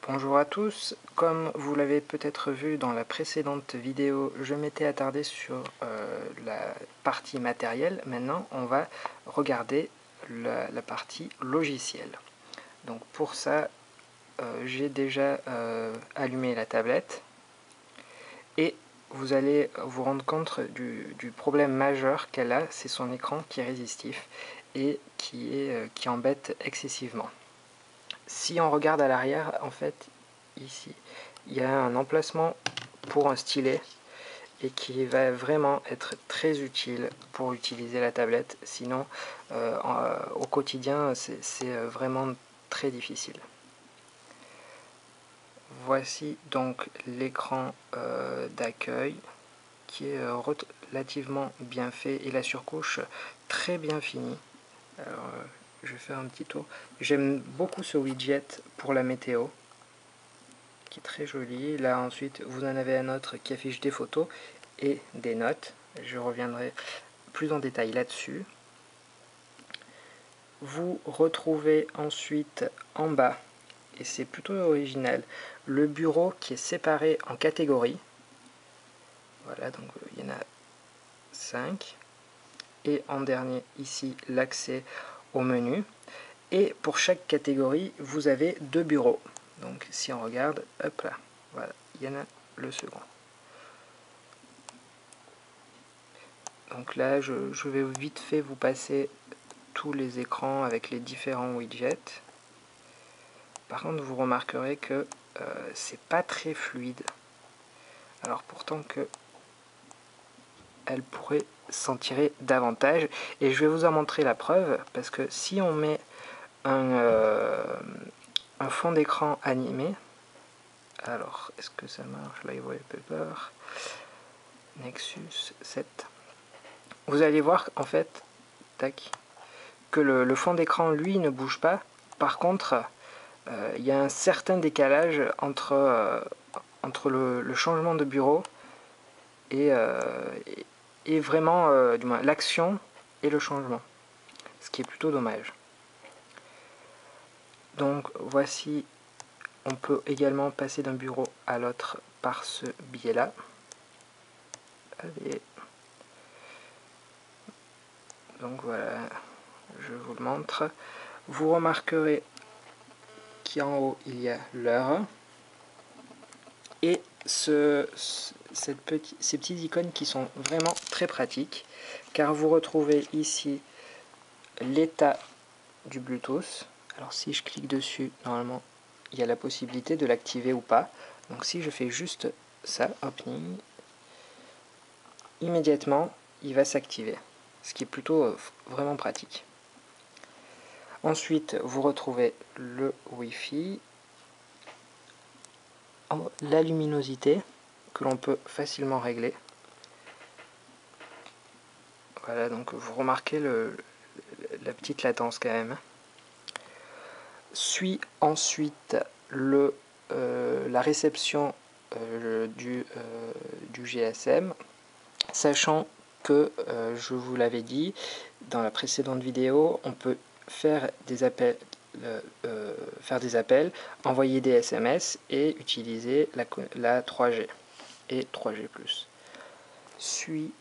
Bonjour à tous, comme vous l'avez peut-être vu dans la précédente vidéo, je m'étais attardé sur la partie matérielle. Maintenant, on va regarder la partie logicielle. Donc pour ça, j'ai déjà allumé la tablette et vous allez vous rendre compte du problème majeur qu'elle a, c'est son écran qui est résistif et qui embête excessivement. Si on regarde à l'arrière, en fait, ici, il y a un emplacement pour un stylet et qui va vraiment être très utile pour utiliser la tablette. Sinon, au quotidien, c'est vraiment très difficile. Voici donc l'écran d'accueil qui est relativement bien fait et la surcouche très bien finie. Alors, je vais faire un petit tour. J'aime beaucoup ce widget pour la météo, qui est très joli. Là ensuite, vous en avez un autre qui affiche des photos et des notes. Je reviendrai plus en détail là-dessus. Vous retrouvez ensuite en bas, et c'est plutôt original, le bureau qui est séparé en catégories. Voilà, donc il y en a 5. Et en dernier, ici, l'accès au menu. Et pour chaque catégorie, vous avez 2 bureaux. Donc si on regarde, hop là, voilà, il y en a le second. Donc là, je vais vite fait vous passer tous les écrans avec les différents widgets. Par contre, vous remarquerez que c'est pas très fluide. Alors pourtant que elle pourrait s'en tirer davantage. Et je vais vous en montrer la preuve, parce que si on met un fond d'écran animé, alors est-ce que ça marche? Live Wallpaper, Nexus 7. Vous allez voir en fait, tac, que le fond d'écran lui ne bouge pas. Par contre, il y a un certain décalage entre le changement de bureau et vraiment du moins l'action et le changement, ce qui est plutôt dommage. Donc voici, on peut également passer d'un bureau à l'autre par ce biais-là. Allez. Donc voilà, je vous le montre. Vous remarquerez qu'en haut il y a l'heure et ces petites icônes qui sont vraiment très pratiques, car vous retrouvez ici l'état du Bluetooth. Alors si je clique dessus, normalement il y a la possibilité de l'activer ou pas. Donc si je fais juste ça, opening, immédiatement il va s'activer, ce qui est plutôt vraiment pratique. Ensuite vous retrouvez le Wi-Fi, la luminosité que l'on peut facilement régler. Voilà, donc vous remarquez la petite latence quand même. Suit ensuite la réception du GSM, sachant que, je vous l'avais dit dans la précédente vidéo, on peut faire des appels, envoyer des SMS et utiliser la 3G et 3G+. Suit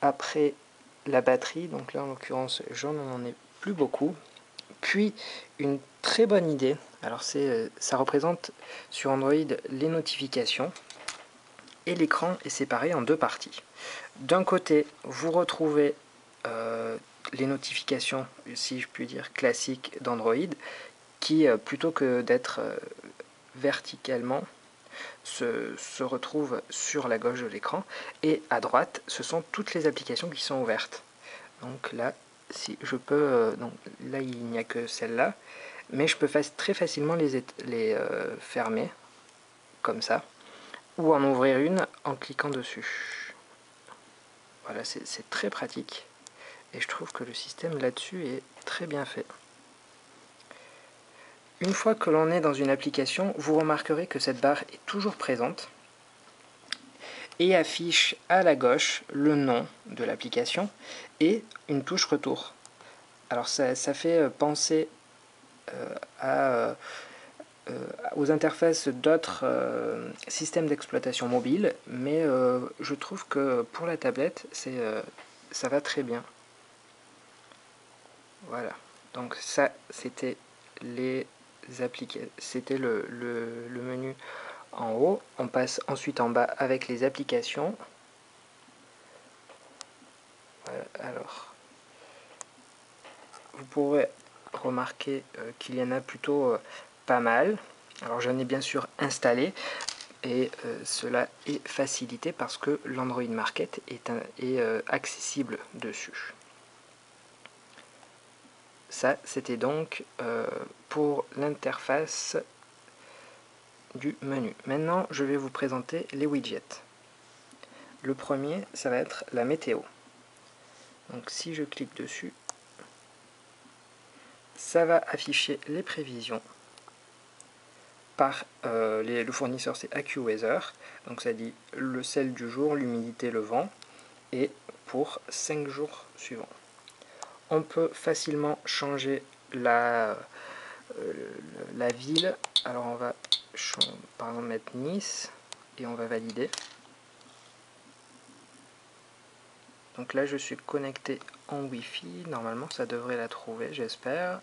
après la batterie, donc là en l'occurrence j'en ai plus beaucoup. Puis une très bonne idée, alors ça représente sur Android les notifications, et l'écran est séparé en deux parties. D'un côté vous retrouvez les notifications, si je puis dire, classiques d'Android, qui plutôt que d'être verticalement se retrouvent sur la gauche de l'écran, et à droite ce sont toutes les applications qui sont ouvertes. Donc là, si je peux, donc là il n'y a que celle-là, mais je peux très facilement les fermer comme ça, ou en ouvrir une en cliquant dessus. Voilà, c'est très pratique et je trouve que le système là-dessus est très bien fait. Une fois que l'on est dans une application, vous remarquerez que cette barre est toujours présente et affiche à la gauche le nom de l'application et une touche retour. Alors ça fait penser aux interfaces d'autres systèmes d'exploitation mobile, mais je trouve que pour la tablette, ça va très bien. Voilà, donc ça c'était les applications, c'était le menu en haut. On passe ensuite en bas avec les applications. Voilà, alors vous pourrez remarquer qu'il y en a plutôt pas mal. Alors j'en ai bien sûr installé et cela est facilité parce que l'Android Market est accessible dessus. Ça, c'était donc pour l'interface du menu. Maintenant, je vais vous présenter les widgets. Le premier, ça va être la météo. Donc si je clique dessus, ça va afficher les prévisions. Par le fournisseur, c'est AccuWeather. Donc ça dit le ciel du jour, l'humidité, le vent. Et pour 5 jours suivants. On peut facilement changer la ville. Alors on va par exemple mettre Nice et on va valider. Donc là je suis connecté en Wi-Fi, normalement ça devrait la trouver, j'espère.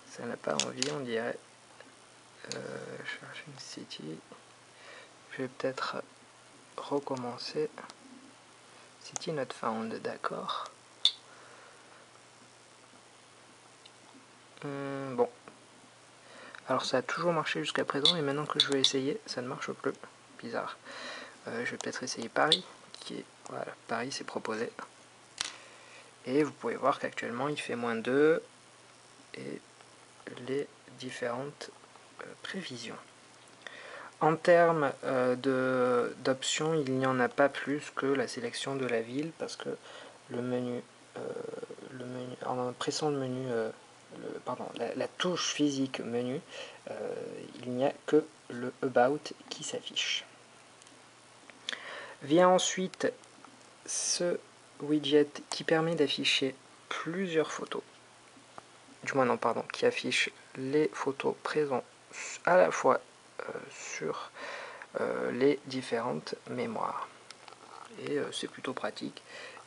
Ça n'a pas envie, on dirait. Cherche une city. Je vais peut-être recommencer. City not found, d'accord. Bon. Alors ça a toujours marché jusqu'à présent et maintenant que je vais essayer, ça ne marche plus. Bizarre. Je vais peut-être essayer Paris, voilà, Paris c'est proposé. Et vous pouvez voir qu'actuellement il fait -2 et les différentes prévisions. En termes d'options, il n'y en a pas plus que la sélection de la ville parce que le menu en pressant le menu, la touche physique menu, il n'y a que le About qui s'affiche. Vient ensuite ce widget qui permet d'afficher plusieurs photos. Du moins non, pardon, qui affiche les photos présentes à la fois sur les différentes mémoires. Et c'est plutôt pratique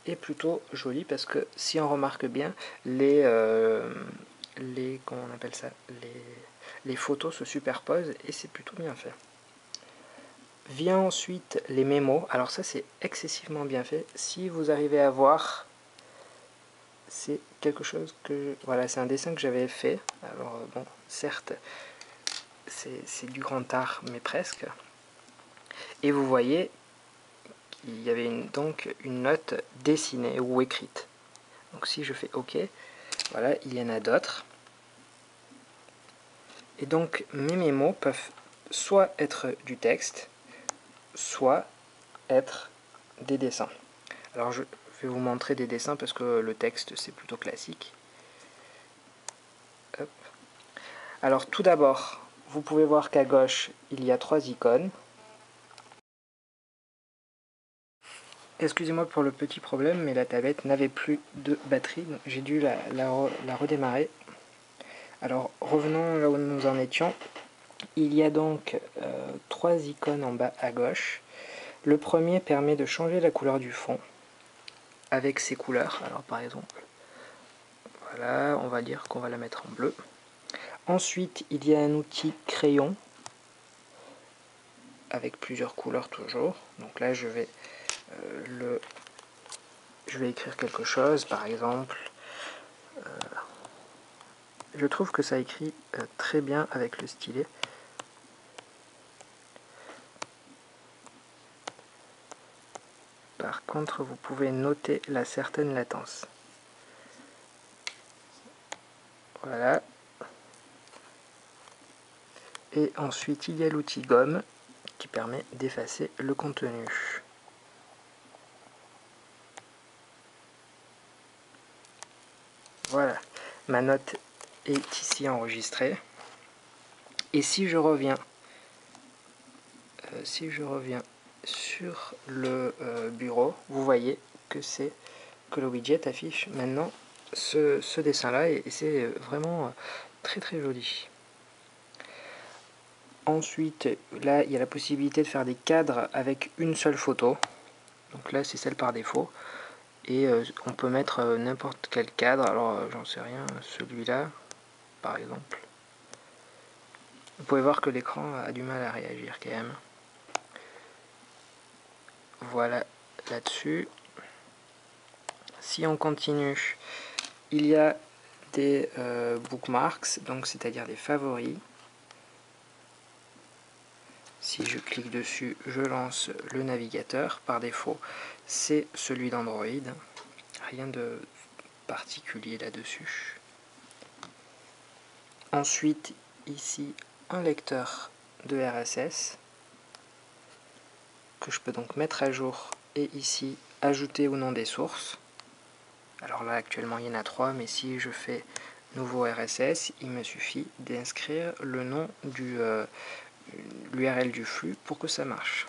et plutôt joli parce que si on remarque bien, comment on appelle ça, les photos se superposent et c'est plutôt bien fait. Vient ensuite les mémos. Alors ça c'est excessivement bien fait. Si vous arrivez à voir, c'est quelque chose que... Voilà, c'est un dessin que j'avais fait. Alors bon, certes, c'est du grand art, mais presque. Et vous voyez qu'il y avait donc une note dessinée ou écrite. Donc si je fais OK, voilà, il y en a d'autres. Et donc mes mémos peuvent soit être du texte, soit être des dessins. Alors je vais vous montrer des dessins parce que le texte c'est plutôt classique. Hop. Alors tout d'abord, vous pouvez voir qu'à gauche il y a 3 icônes. Excusez-moi pour le petit problème, mais la tablette n'avait plus de batterie, donc j'ai dû la redémarrer. Alors revenons là où nous en étions. Il y a donc 3 icônes en bas à gauche. Le premier permet de changer la couleur du fond avec ses couleurs. Alors par exemple, voilà, on va dire qu'on va la mettre en bleu. Ensuite, il y a un outil crayon avec plusieurs couleurs toujours. Donc là, je vais écrire quelque chose, par exemple. Je trouve que ça écrit très bien avec le stylet. Par contre, vous pouvez noter la certaine latence. Voilà. Et ensuite, il y a l'outil gomme qui permet d'effacer le contenu. Voilà, ma note est ici enregistrée. Et si je reviens, sur le bureau, vous voyez que le widget affiche maintenant ce dessin là, et c'est vraiment très très joli. Ensuite, là il y a la possibilité de faire des cadres avec une seule photo, donc là c'est celle par défaut, et on peut mettre n'importe quel cadre. Alors j'en sais rien, celui-là par exemple. Vous pouvez voir que l'écran a du mal à réagir quand même. Voilà là-dessus. Si on continue, il y a des bookmarks, donc c'est-à-dire des favoris. Si je clique dessus, je lance le navigateur. Par défaut, c'est celui d'Android. Rien de particulier là-dessus. Ensuite, ici, un lecteur de RSS que je peux donc mettre à jour, et ici, ajouter ou non des sources. Alors là, actuellement, il y en a 3, mais si je fais nouveau RSS, il me suffit d'inscrire le nom du l'URL du flux pour que ça marche.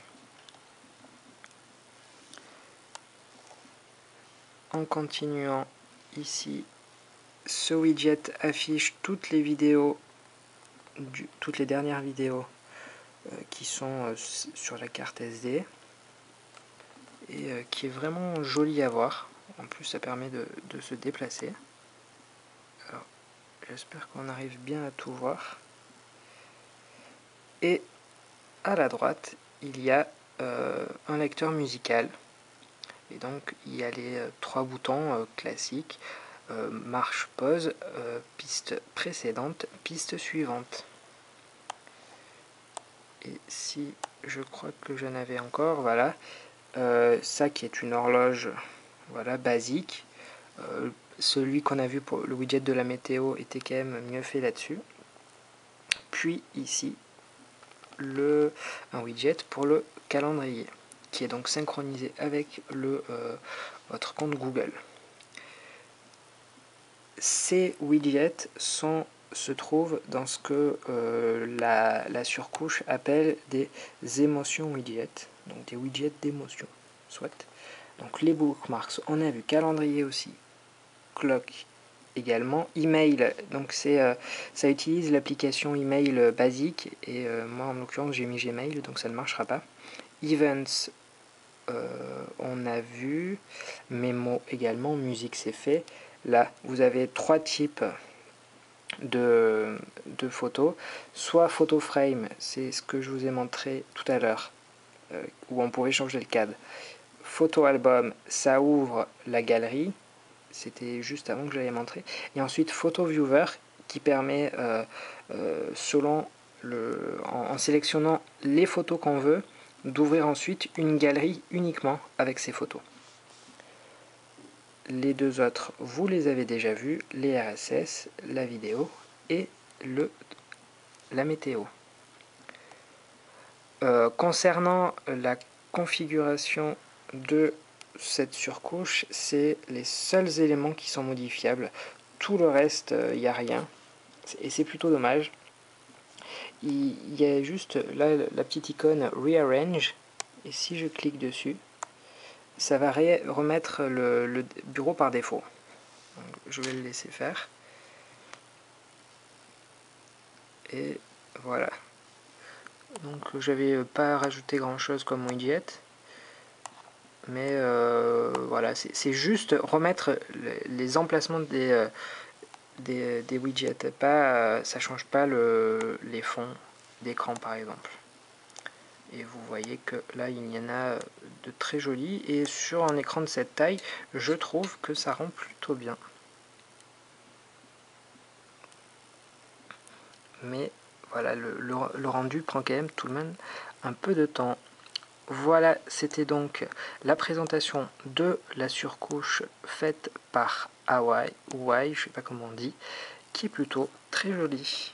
En continuant, ici, ce widget affiche toutes les vidéos, toutes les dernières vidéos qui sont sur la carte SD, et qui est vraiment joli à voir. En plus, ça permet de se déplacer. Alors, j'espère qu'on arrive bien à tout voir. Et à la droite, il y a un lecteur musical. Et donc, il y a les 3 boutons classiques. Marche, pause, piste précédente, piste suivante. Et si je crois que j'en avais encore, voilà. Ça qui est une horloge, voilà, basique. Celui qu'on a vu pour le widget de la météo était quand même mieux fait là-dessus. Puis ici, un widget pour le calendrier, qui est donc synchronisé avec votre compte Google. Ces widgets se trouvent dans ce que la surcouche appelle des émotions widgets, donc des widgets d'émotions, soit. Donc les bookmarks, on a vu calendrier aussi, clock également, email, donc ça utilise l'application email basique, et moi en l'occurrence j'ai mis Gmail, donc ça ne marchera pas. Events, on a vu, mémo également, musique c'est fait. Là vous avez 3 types de photos, soit photo frame, c'est ce que je vous ai montré tout à l'heure, où on pouvait changer le cadre. Photo album, ça ouvre la galerie, c'était juste avant que je l'avais montré. Et ensuite photo viewer, qui permet, en sélectionnant les photos qu'on veut, d'ouvrir ensuite une galerie uniquement avec ces photos. Les deux autres, vous les avez déjà vus, les RSS, la vidéo et la météo. Concernant la configuration de cette surcouche, c'est les seuls éléments qui sont modifiables. Tout le reste, il n'y a rien. Et c'est plutôt dommage. Il y a juste là la petite icône Rearrange. Et si je clique dessus, ça va remettre le bureau par défaut. Donc, je vais le laisser faire. Et voilà. Donc j'avais pas rajouté grand chose comme widget. Mais voilà, c'est juste remettre les emplacements des widgets. Ça change pas les fonds d'écran par exemple. Et vous voyez que là il y en a de très jolis, et sur un écran de cette taille je trouve que ça rend plutôt bien. Mais voilà, le rendu prend quand même tout de même un peu de temps. Voilà, c'était donc la présentation de la surcouche faite par Hawaii, ou Hawaii, je sais pas comment on dit, qui est plutôt très jolie.